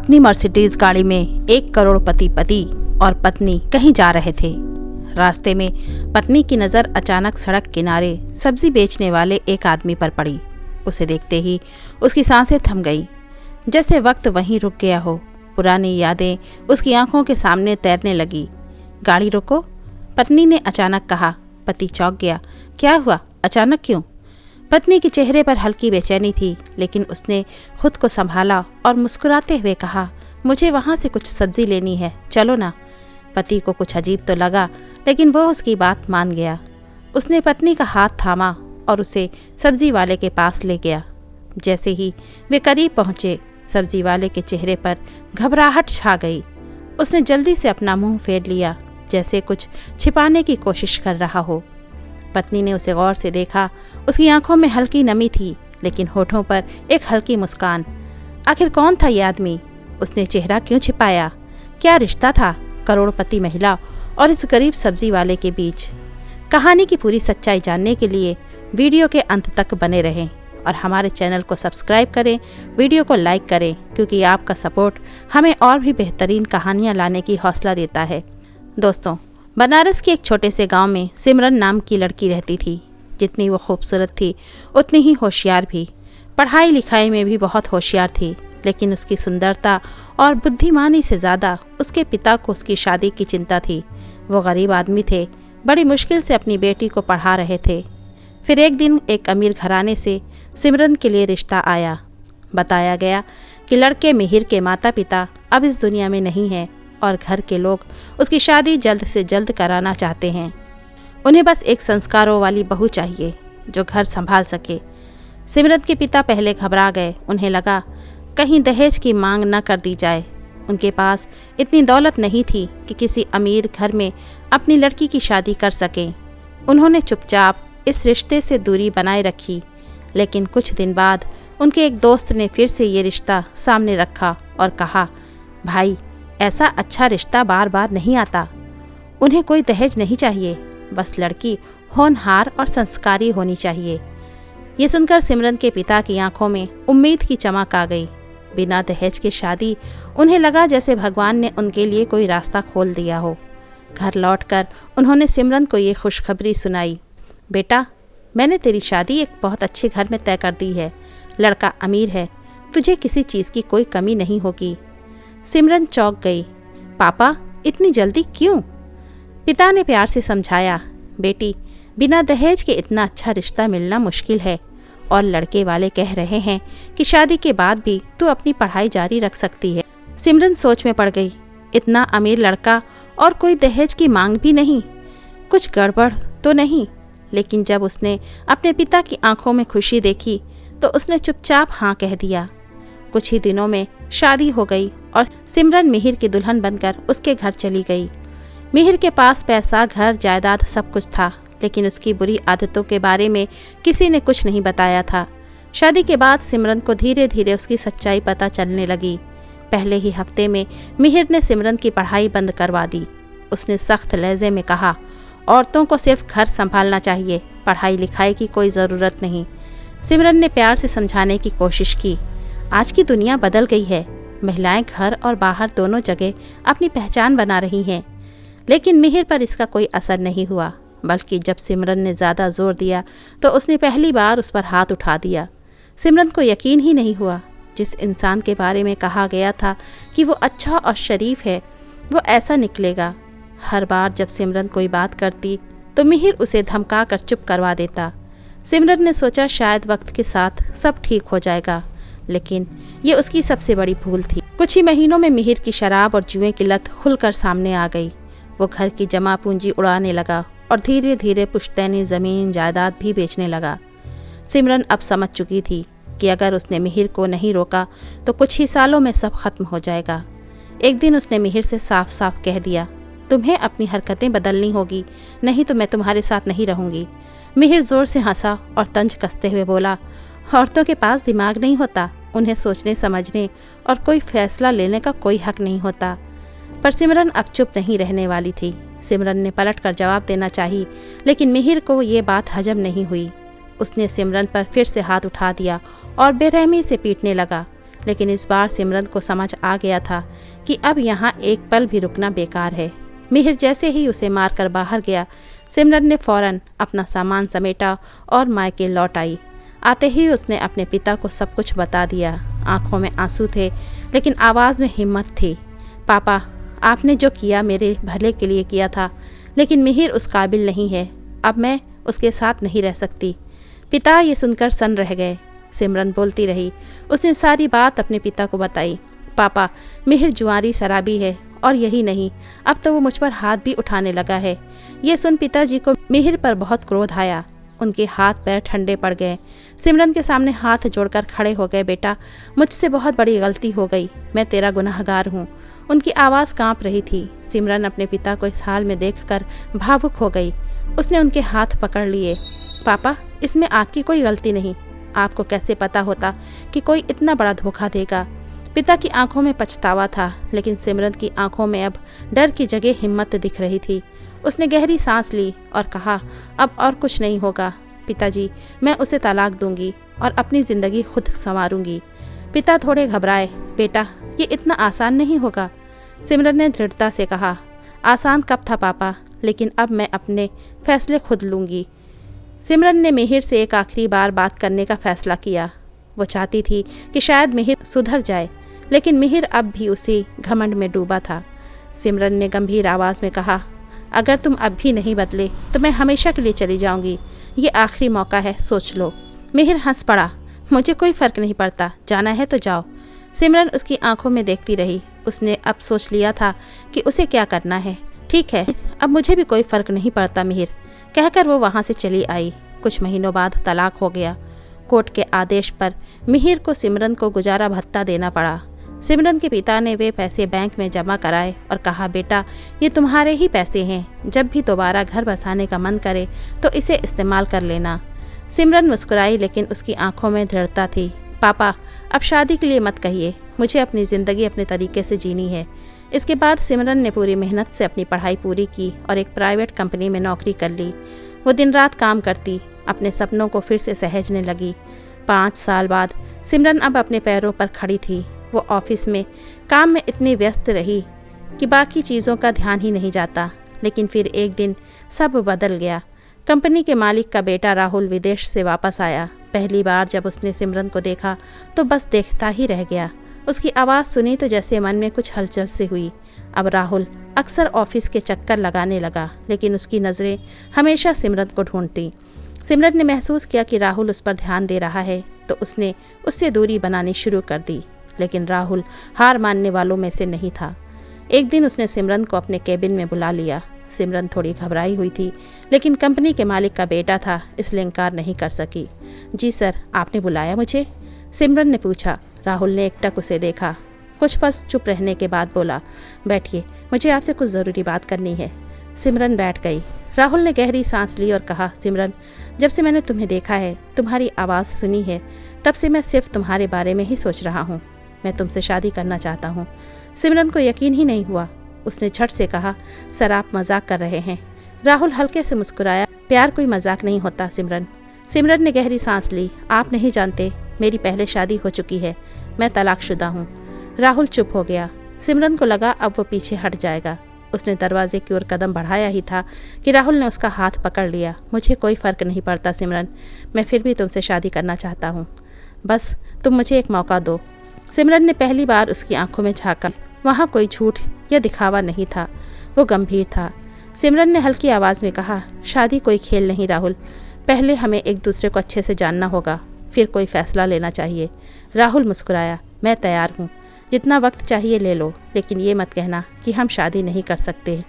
अपनी मर्सिडीज गाड़ी में 1 करोड़पति पति और पत्नी कहीं जा रहे थे। रास्ते में पत्नी की नज़र अचानक सड़क किनारे सब्जी बेचने वाले एक आदमी पर पड़ी। उसे देखते ही उसकी सांसें थम गई, जैसे वक्त वहीं रुक गया हो। पुरानी यादें उसकी आंखों के सामने तैरने लगी। गाड़ी रोको, पत्नी ने अचानक कहा। पति चौंक गया। क्या हुआ, अचानक क्यों? पत्नी के चेहरे पर हल्की बेचैनी थी, लेकिन उसने खुद को संभाला और मुस्कुराते हुए कहा, मुझे वहाँ से कुछ सब्जी लेनी है, चलो ना। पति को कुछ अजीब तो लगा, लेकिन वो उसकी बात मान गया। उसने पत्नी का हाथ थामा और उसे सब्जी वाले के पास ले गया। जैसे ही वे करीब पहुँचे, सब्जी वाले के चेहरे पर घबराहट छा गई। उसने जल्दी से अपना मुंह फेर लिया, जैसे कुछ छिपाने की कोशिश कर रहा हो। पत्नी ने उसे गौर से देखा। उसकी आंखों में हल्की नमी थी, लेकिन होठों पर एक हल्की मुस्कान। आखिर कौन था ये आदमी? उसने चेहरा क्यों छिपाया? क्या रिश्ता था करोड़पति महिला और इस गरीब सब्जी वाले के बीच? कहानी की पूरी सच्चाई जानने के लिए वीडियो के अंत तक बने रहें और हमारे चैनल को सब्सक्राइब करें, वीडियो को लाइक करें, क्योंकि आपका सपोर्ट हमें और भी बेहतरीन कहानियाँ लाने की हौसला देता है। दोस्तों, बनारस के एक छोटे से गांव में सिमरन नाम की लड़की रहती थी। जितनी वो खूबसूरत थी, उतनी ही होशियार भी। पढ़ाई लिखाई में भी बहुत होशियार थी, लेकिन उसकी सुंदरता और बुद्धिमानी से ज़्यादा उसके पिता को उसकी शादी की चिंता थी। वो गरीब आदमी थे, बड़ी मुश्किल से अपनी बेटी को पढ़ा रहे थे। फिर एक दिन एक अमीर घराने से सिमरन के लिए रिश्ता आया। बताया गया कि लड़के मिहिर के माता पिता अब इस दुनिया में नहीं हैं और घर के लोग उसकी शादी जल्द से जल्द कराना चाहते हैं। उन्हें बस एक संस्कारों वाली बहू चाहिए जो घर संभाल सके। सिमरन के पिता पहले घबरा गए। उन्हें लगा कहीं दहेज की मांग न कर दी जाए। उनके पास इतनी दौलत नहीं थी कि किसी अमीर घर में अपनी लड़की की शादी कर सकें। उन्होंने चुपचाप इस रिश्ते से दूरी बनाए रखी। लेकिन कुछ दिन बाद उनके एक दोस्त ने फिर से ये रिश्ता सामने रखा और कहा, भाई, ऐसा अच्छा रिश्ता बार बार नहीं आता। उन्हें कोई दहेज नहीं चाहिए, बस लड़की होनहार और संस्कारी होनी चाहिए। ये सुनकर सिमरन के पिता की आंखों में उम्मीद की चमक आ गई। बिना दहेज की शादी, उन्हें लगा जैसे भगवान ने उनके लिए कोई रास्ता खोल दिया हो। घर लौटकर उन्होंने सिमरन को ये खुशखबरी सुनाई, बेटा, मैंने तेरी शादी एक बहुत अच्छे घर में तय कर दी है। लड़का अमीर है, तुझे किसी चीज़ की कोई कमी नहीं होगी। सिमरन चौंक गई। पापा, इतनी जल्दी क्यों? पिता ने प्यार से समझाया, बेटी, बिना दहेज के इतना अच्छा रिश्ता मिलना मुश्किल है और लड़के वाले कह रहे हैं कि शादी के बाद भी तू अपनी पढ़ाई जारी रख सकती है। सिमरन सोच में पड़ गई। इतना अमीर लड़का और कोई दहेज की मांग भी नहीं, कुछ गड़बड़ तो नहीं? लेकिन जब उसने अपने पिता की आंखों में खुशी देखी तो उसने चुपचाप हाँ कह दिया। कुछ ही दिनों में शादी हो गई और सिमरन मिहिर की दुल्हन बनकर उसके घर चली गई। मिहिर के पास पैसा, घर, जायदाद सब कुछ था, लेकिन उसकी बुरी आदतों के बारे में किसी ने कुछ नहीं बताया था। शादी के बाद सिमरन को धीरे धीरे उसकी सच्चाई पता चलने लगी। पहले ही हफ्ते में मिहिर ने सिमरन की पढ़ाई बंद करवा दी। उसने सख्त लहजे में कहा, औरतों को सिर्फ घर संभालना चाहिए, पढ़ाई लिखाई की कोई ज़रूरत नहीं। सिमरन ने प्यार से समझाने की कोशिश की। आज की दुनिया बदल गई है, महिलाएं घर और बाहर दोनों जगह अपनी पहचान बना रही हैं। लेकिन मिहिर पर इसका कोई असर नहीं हुआ, बल्कि जब सिमरन ने ज़्यादा जोर दिया तो उसने पहली बार उस पर हाथ उठा दिया। सिमरन को यकीन ही नहीं हुआ। जिस इंसान के बारे में कहा गया था कि वो अच्छा और शरीफ है, वो ऐसा निकलेगा। हर बार जब सिमरन कोई बात करती तो मिहिर उसे धमका कर चुप करवा देता। सिमरन ने सोचा शायद वक्त के साथ सब ठीक हो जाएगा, लेकिन ये उसकी सबसे बड़ी भूल थी। कुछ ही महीनों में मिहिर की शराब और जुए की लत खुलकर सामने आ गई। वो घर की जमा पूंजी उड़ाने लगा और धीरे धीरे पुश्तैनी ज़मीन जायदाद भी बेचने लगा। सिमरन अब समझ चुकी थी कि अगर उसने मिहिर को नहीं रोका तो कुछ ही सालों में सब खत्म हो जाएगा। एक दिन उसने मिहिर से साफ साफ कह दिया, तुम्हें अपनी हरकतें बदलनी होगी, नहीं तो मैं तुम्हारे साथ नहीं रहूँगी। मिहिर ज़ोर से हंसा और तंज कसते हुए बोला, औरतों के पास दिमाग नहीं होता, उन्हें सोचने समझने और कोई फैसला लेने का कोई हक नहीं होता। पर सिमरन अब चुप नहीं रहने वाली थी। सिमरन ने पलट कर जवाब देना चाही, लेकिन मिहिर को ये बात हजम नहीं हुई। उसने सिमरन पर फिर से हाथ उठा दिया और बेरहमी से पीटने लगा। लेकिन इस बार सिमरन को समझ आ गया था कि अब यहाँ एक पल भी रुकना बेकार है। मिहिर जैसे ही उसे मारकर बाहर गया, सिमरन ने फौरन अपना सामान समेटा और मायके लौट आई। आते ही उसने अपने पिता को सब कुछ बता दिया। आंखों में आंसू थे, लेकिन आवाज़ में हिम्मत थी। पापा, आपने जो किया मेरे भले के लिए किया था, लेकिन मिहिर उस काबिल नहीं है। अब मैं उसके साथ नहीं रह सकती। पिता ये सुनकर सन्न रह गए। सिमरन बोलती रही। उसने सारी बात अपने पिता को बताई। पापा, मिहिर जुआरी शराबी है, और यही नहीं, अब तो वो मुझ पर हाथ भी उठाने लगा है। ये सुन पिताजी को मिहिर पर बहुत क्रोध आया। उनके हाथ पैर ठंडे पड़ गए। सिमरन के सामने हाथ जोड़कर खड़े हो गए। बेटा, मुझसे बहुत बड़ी गलती हो गई, मैं तेरा गुनाहगार हूँ। उनकी आवाज़ कांप रही थी। सिमरन अपने पिता को इस हाल में देखकर भावुक हो गई। उसने उनके हाथ पकड़ लिए। पापा, इसमें आपकी कोई गलती नहीं। आपको कैसे पता होता कि कोई इतना बड़ा धोखा देगा? पिता की आंखों में पछतावा था, लेकिन सिमरन की आंखों में अब डर की जगह हिम्मत दिख रही थी। उसने गहरी सांस ली और कहा, अब और कुछ नहीं होगा पिताजी, मैं उसे तलाक दूंगी और अपनी ज़िंदगी खुद संवारूंगी। पिता थोड़े घबराए। बेटा, ये इतना आसान नहीं होगा। सिमरन ने दृढ़ता से कहा। आसान कब था पापा, लेकिन अब मैं अपने फैसले खुद लूँगी। सिमरन ने मिहिर से एक आखिरी बार बात करने का फैसला किया। वो चाहती थी कि शायद मिहिर सुधर जाए, लेकिन मिहिर अब भी उसी घमंड में डूबा था। सिमरन ने गंभीर आवाज़ में कहा, अगर तुम अब भी नहीं बदले तो मैं हमेशा के लिए चली जाऊंगी। ये आखिरी मौका है, सोच लो। मिहिर हंस पड़ा। मुझे कोई फ़र्क नहीं पड़ता, जाना है तो जाओ। सिमरन उसकी आंखों में देखती रही। उसने अब सोच लिया था कि उसे क्या करना है। ठीक है, अब मुझे भी कोई फ़र्क नहीं पड़ता मिहिर, कहकर वो वहाँ से चली आई। कुछ महीनों बाद तलाक हो गया। कोर्ट के आदेश पर मिहिर को सिमरन को गुजारा भत्ता देना पड़ा। सिमरन के पिता ने वे पैसे बैंक में जमा कराए और कहा, बेटा, ये तुम्हारे ही पैसे हैं, जब भी दोबारा घर बसाने का मन करे तो इसे इस्तेमाल कर लेना। सिमरन मुस्कुराई, लेकिन उसकी आंखों में दृढ़ता थी। पापा, अब शादी के लिए मत कहिए, मुझे अपनी ज़िंदगी अपने तरीके से जीनी है। इसके बाद सिमरन ने पूरी मेहनत से अपनी पढ़ाई पूरी की और एक प्राइवेट कंपनी में नौकरी कर ली। वो दिन रात काम करती, अपने सपनों को फिर से सहेजने लगी। 5 साल बाद सिमरन अब अपने पैरों पर खड़ी थी। वो ऑफिस में काम में इतनी व्यस्त रही कि बाकी चीज़ों का ध्यान ही नहीं जाता। लेकिन फिर एक दिन सब बदल गया। कंपनी के मालिक का बेटा राहुल विदेश से वापस आया। पहली बार जब उसने सिमरन को देखा तो बस देखता ही रह गया। उसकी आवाज़ सुनी तो जैसे मन में कुछ हलचल से हुई। अब राहुल अक्सर ऑफिस के चक्कर लगाने लगा, लेकिन उसकी नज़रें हमेशा सिमरन को ढूंढती। सिमरन ने महसूस किया कि राहुल उस पर ध्यान दे रहा है, तो उसने उससे दूरी बनानी शुरू कर दी। लेकिन राहुल हार मानने वालों में से नहीं था। एक दिन उसने सिमरन को अपने केबिन में बुला लिया। सिमरन थोड़ी घबराई हुई थी, लेकिन कंपनी के मालिक का बेटा था, इसलिए इनकार नहीं कर सकी। जी सर, आपने बुलाया मुझे? सिमरन ने पूछा। राहुल ने एकटक उसे देखा। कुछ पल चुप रहने के बाद बोला, बैठिए, मुझे आपसे कुछ ज़रूरी बात करनी है। सिमरन बैठ गई। राहुल ने गहरी सांस ली और कहा, सिमरन, जब से मैंने तुम्हें देखा है, तुम्हारी आवाज़ सुनी है, तब से मैं सिर्फ तुम्हारे बारे में ही सोच रहा हूँ। मैं तुमसे शादी करना चाहता हूँ। सिमरन को यकीन ही नहीं हुआ। उसने झट से कहा, सर आप मजाक कर रहे हैं। राहुल हल्के से मुस्कुराया। प्यार कोई मजाक नहीं होता सिमरन। सिमरन ने गहरी सांस ली। आप नहीं जानते, मेरी पहले शादी हो चुकी है, मैं तलाकशुदा हूँ। राहुल चुप हो गया। सिमरन को लगा अब वो पीछे हट जाएगा। उसने दरवाजे की ओर कदम बढ़ाया ही था कि राहुल ने उसका हाथ पकड़ लिया। मुझे कोई फ़र्क नहीं पड़ता सिमरन, मैं फिर भी तुमसे शादी करना चाहता हूँ। बस तुम मुझे एक मौका दो। सिमरन ने पहली बार उसकी आंखों में झांका। वहाँ कोई झूठ या दिखावा नहीं था, वो गंभीर था। सिमरन ने हल्की आवाज़ में कहा, शादी कोई खेल नहीं राहुल, पहले हमें एक दूसरे को अच्छे से जानना होगा, फिर कोई फ़ैसला लेना चाहिए। राहुल मुस्कुराया। मैं तैयार हूँ, जितना वक्त चाहिए ले लो, लेकिन ये मत कहना कि हम शादी नहीं कर सकते।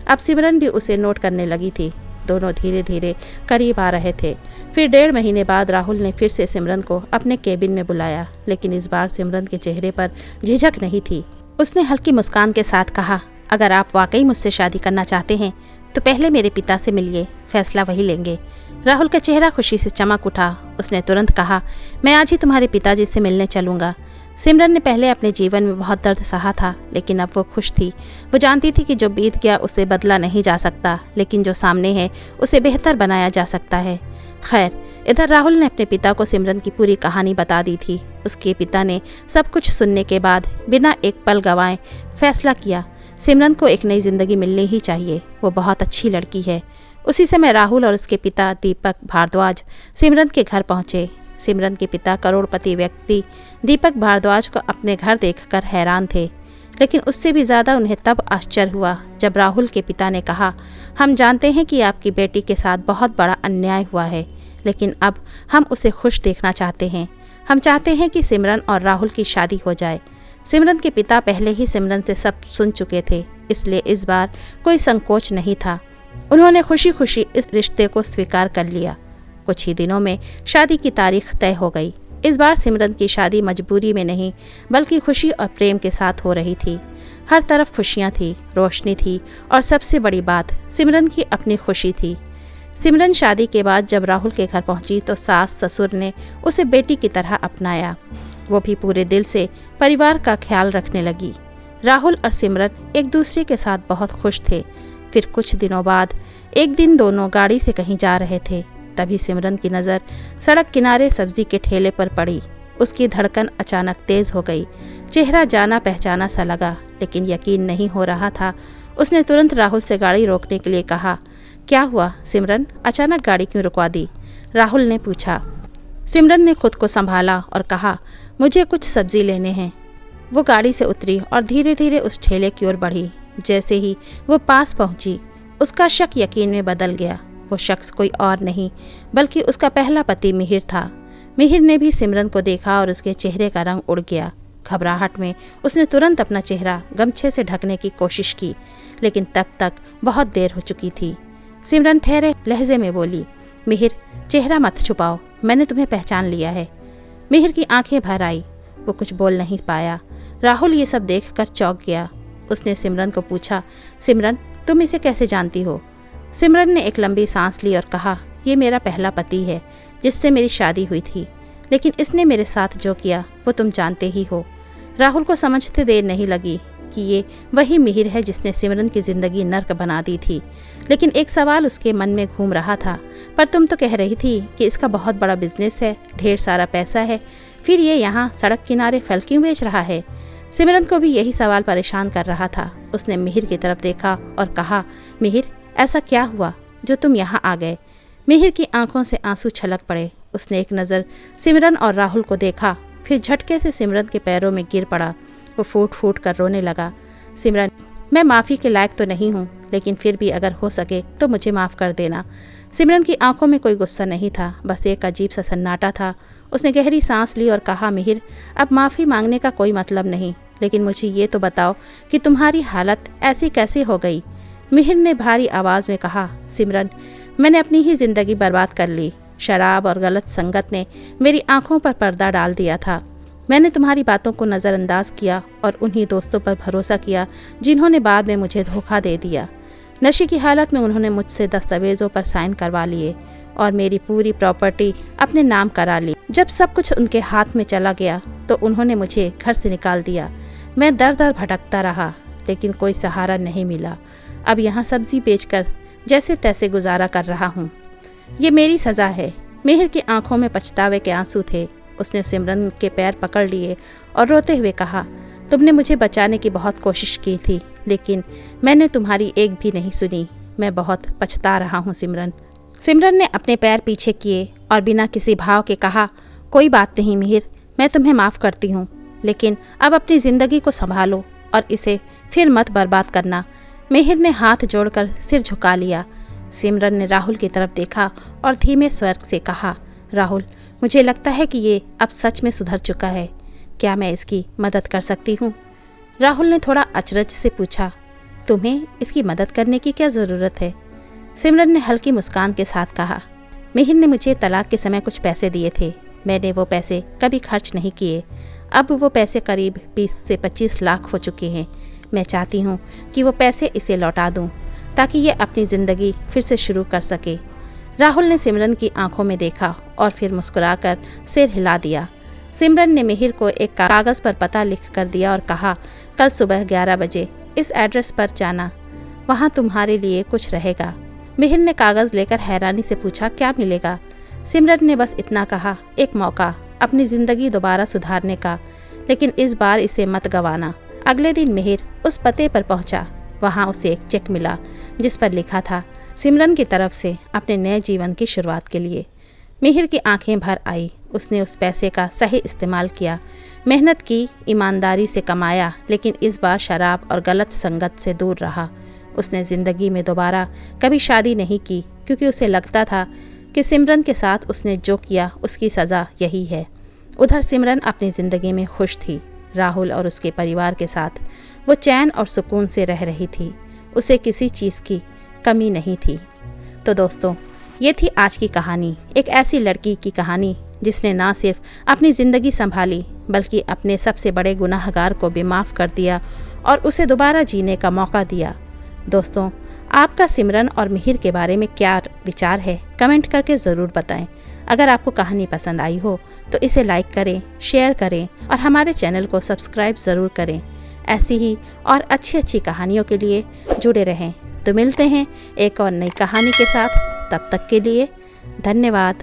अब सिमरन भी उसे नोट करने लगी थी। दोनों धीरे धीरे करीब आ रहे थे। फिर 1.5 महीने बाद राहुल ने फिर से सिमरन को अपने केबिन में बुलाया, लेकिन इस बार सिमरन के चेहरे पर झिझक नहीं थी। उसने हल्की मुस्कान के साथ कहा, अगर आप वाकई मुझसे शादी करना चाहते हैं तो पहले मेरे पिता से मिलिए, फैसला वही लेंगे। राहुल का चेहरा खुशी से चमक उठा। उसने तुरंत कहा, मैं आज ही तुम्हारे पिताजी से मिलने चलूँगा। सिमरन ने पहले अपने जीवन में बहुत दर्द सहा था, लेकिन अब वो खुश थी। वो जानती थी कि जो बीत गया उसे बदला नहीं जा सकता, लेकिन जो सामने है उसे बेहतर बनाया जा सकता है। खैर, इधर राहुल ने अपने पिता को सिमरन की पूरी कहानी बता दी थी। उसके पिता ने सब कुछ सुनने के बाद बिना एक पल गंवाए फैसला किया, सिमरन को एक नई जिंदगी मिलनी ही चाहिए, वो बहुत अच्छी लड़की है। उसी समय राहुल और उसके पिता दीपक भारद्वाज सिमरन के घर पहुंचे। सिमरन के पिता करोड़पति व्यक्ति दीपक भारद्वाज को अपने घर देखकर हैरान थे, लेकिन उससे भी ज़्यादा उन्हें तब आश्चर्य हुआ जब राहुल के पिता ने कहा, हम जानते हैं कि आपकी बेटी के साथ बहुत बड़ा अन्याय हुआ है, लेकिन अब हम उसे खुश देखना चाहते हैं। हम चाहते हैं कि सिमरन और राहुल की शादी हो जाए। सिमरन के पिता पहले ही सिमरन से सब सुन चुके थे, इसलिए इस बार कोई संकोच नहीं था। उन्होंने खुशी खुशी इस रिश्ते को स्वीकार कर लिया। कुछ ही दिनों में शादी की तारीख तय हो गई। इस बार सिमरन की शादी मजबूरी में नहीं बल्कि खुशी और प्रेम के साथ हो रही थी। हर तरफ खुशियां थी, रोशनी थी और सबसे बड़ी बात सिमरन की अपनी खुशी थी। सिमरन शादी के बाद जब राहुल के घर पहुंची तो सास ससुर ने उसे बेटी की तरह अपनाया। वो भी पूरे दिल से परिवार का ख्याल रखने लगी। राहुल और सिमरन एक दूसरे के साथ बहुत खुश थे। फिर कुछ दिनों बाद एक दिन दोनों गाड़ी से कहीं जा रहे थे। तभी सिमरन की नज़र सड़क किनारे सब्जी के ठेले पर पड़ी। उसकी धड़कन अचानक तेज हो गई। चेहरा जाना पहचाना सा लगा, लेकिन यकीन नहीं हो रहा था। उसने तुरंत राहुल से गाड़ी रोकने के लिए कहा, क्या हुआ सिमरन, अचानक गाड़ी क्यों रुकवा दी? राहुल ने पूछा। सिमरन ने खुद को संभाला और कहा, मुझे कुछ सब्जी लेने हैं। वो गाड़ी से उतरी और धीरे धीरे उस ठेले की ओर बढ़ी। जैसे ही वो पास पहुंची, उसका शक यकीन में बदल गया। वो शख्स कोई और नहीं बल्कि उसका पहला पति मिहिर था। मिहिर ने भी सिमरन को देखा और उसके चेहरे का रंग उड़ गया। घबराहट में उसने तुरंत अपना चेहरा गमछे से ढकने की कोशिश की, लेकिन तब तक बहुत देर हो चुकी थी। सिमरन ठहरे लहजे में बोली, मिहिर, चेहरा मत छुपाओ, मैंने तुम्हें पहचान लिया है। मिहिर की आंखें भर आई। वो कुछ बोल नहीं पाया। राहुल ये सब देखकर चौंक गया। उसने सिमरन को पूछा, सिमरन, तुम इसे कैसे जानती हो? सिमरन ने एक लंबी सांस ली और कहा, ये मेरा पहला पति है जिससे मेरी शादी हुई थी, लेकिन इसने मेरे साथ जो किया वो तुम जानते ही हो। राहुल को समझते देर नहीं लगी कि ये वही मिहिर है जिसने सिमरन की ज़िंदगी नर्क बना दी थी। लेकिन एक सवाल उसके मन में घूम रहा था, पर तुम तो कह रही थी कि इसका बहुत बड़ा बिजनेस है, ढेर सारा पैसा है, फिर ये यहाँ सड़क किनारे फल क्यों बेच रहा है? सिमरन को भी यही सवाल परेशान कर रहा था। उसने मिहिर की तरफ देखा और कहा, मिहिर, ऐसा क्या हुआ जो तुम यहाँ आ गए? मिहिर की आंखों से आंसू छलक पड़े। उसने एक नज़र सिमरन और राहुल को देखा, फिर झटके से सिमरन के पैरों में गिर पड़ा। वो फूट फूट कर रोने लगा। सिमरन, मैं माफ़ी के लायक तो नहीं हूँ, लेकिन फिर भी अगर हो सके तो मुझे माफ़ कर देना। सिमरन की आंखों में कोई गुस्सा नहीं था, बस एक अजीब सा सन्नाटा था। उसने गहरी सांस ली और कहा, मिहिर, अब माफ़ी मांगने का कोई मतलब नहीं, लेकिन मुझे ये तो बताओ कि तुम्हारी हालत ऐसी कैसे हो गई? मिहिर ने भारी आवाज़ में कहा, सिमरन, मैंने अपनी ही ज़िंदगी बर्बाद कर ली। शराब और गलत संगत ने मेरी आंखों पर पर्दा डाल दिया था। मैंने तुम्हारी बातों को नज़रअंदाज किया और उन्हीं दोस्तों पर भरोसा किया जिन्होंने बाद में मुझे धोखा दे दिया। नशे की हालत में उन्होंने मुझसे दस्तावेज़ों पर साइन करवा लिए और मेरी पूरी प्रॉपर्टी अपने नाम करा ली। जब सब कुछ उनके हाथ में चला गया तो उन्होंने मुझे घर से निकाल दिया। मैं दर दर भटकता रहा, लेकिन कोई सहारा नहीं मिला। अब यहाँ सब्जी बेचकर जैसे तैसे गुजारा कर रहा हूँ। ये मेरी सज़ा है। मिहिर की आंखों में पछतावे के आंसू थे। उसने सिमरन के पैर पकड़ लिए और रोते हुए कहा, तुमने मुझे बचाने की बहुत कोशिश की थी, लेकिन मैंने तुम्हारी एक भी नहीं सुनी। मैं बहुत पछता रहा हूँ सिमरन। सिमरन ने अपने पैर पीछे किए और बिना किसी भाव के कहा, कोई बात नहीं मिहिर, मैं तुम्हें माफ़ करती हूँ, लेकिन अब अपनी ज़िंदगी को संभालो और इसे फिर मत बर्बाद करना। मिहिर ने हाथ जोड़कर सिर झुका लिया। सिमरन ने राहुल की तरफ देखा और धीमे स्वर से कहा, राहुल, मुझे लगता है कि ये अब सच में सुधर चुका है। क्या मैं इसकी मदद कर सकती हूँ? राहुल ने थोड़ा अचरज से पूछा, तुम्हें इसकी मदद करने की क्या ज़रूरत है? सिमरन ने हल्की मुस्कान के साथ कहा, मिहिर ने मुझे तलाक के समय कुछ पैसे दिए थे। मैंने वो पैसे कभी खर्च नहीं किए। अब वो पैसे करीब 20 से 25 लाख हो चुके हैं। मैं चाहती हूँ कि वो पैसे इसे लौटा दूँ ताकि ये अपनी ज़िंदगी फिर से शुरू कर सके। राहुल ने सिमरन की आंखों में देखा और फिर मुस्कुराकर सिर हिला दिया। सिमरन ने मिहिर को एक कागज़ पर पता लिख कर दिया और कहा, कल सुबह 11 बजे इस एड्रेस पर जाना, वहाँ तुम्हारे लिए कुछ रहेगा। मिहिर ने कागज़ लेकर हैरानी से पूछा, क्या मिलेगा? सिमरन ने बस इतना कहा, एक मौका अपनी ज़िंदगी दोबारा सुधारने का, लेकिन इस बार इसे मत गंवाना। अगले दिन मिहिर उस पते पर पहुंचा। वहां उसे एक चेक मिला जिस पर लिखा था, सिमरन की तरफ से अपने नए जीवन की शुरुआत के लिए। मिहिर की आंखें भर आई। उसने उस पैसे का सही इस्तेमाल किया, मेहनत की, ईमानदारी से कमाया, लेकिन इस बार शराब और गलत संगत से दूर रहा। उसने ज़िंदगी में दोबारा कभी शादी नहीं की, क्योंकि उसे लगता था कि सिमरन के साथ उसने जो किया उसकी सज़ा यही है। उधर सिमरन अपनी ज़िंदगी में खुश थी। राहुल और उसके परिवार के साथ वो चैन और सुकून से रह रही थी। उसे किसी चीज़ की कमी नहीं थी। तो दोस्तों, ये थी आज की कहानी, एक ऐसी लड़की की कहानी जिसने ना सिर्फ अपनी ज़िंदगी संभाली, बल्कि अपने सबसे बड़े गुनाहगार को भी माफ़ कर दिया और उसे दोबारा जीने का मौका दिया। दोस्तों, आपका सिमरन और मिहिर के बारे में क्या विचार है, कमेंट करके ज़रूर बताएं। अगर आपको कहानी पसंद आई हो तो इसे लाइक करें, शेयर करें और हमारे चैनल को सब्सक्राइब ज़रूर करें। ऐसी ही और अच्छी कहानियों के लिए जुड़े रहें। तो मिलते हैं एक और नई कहानी के साथ। तब तक के लिए धन्यवाद।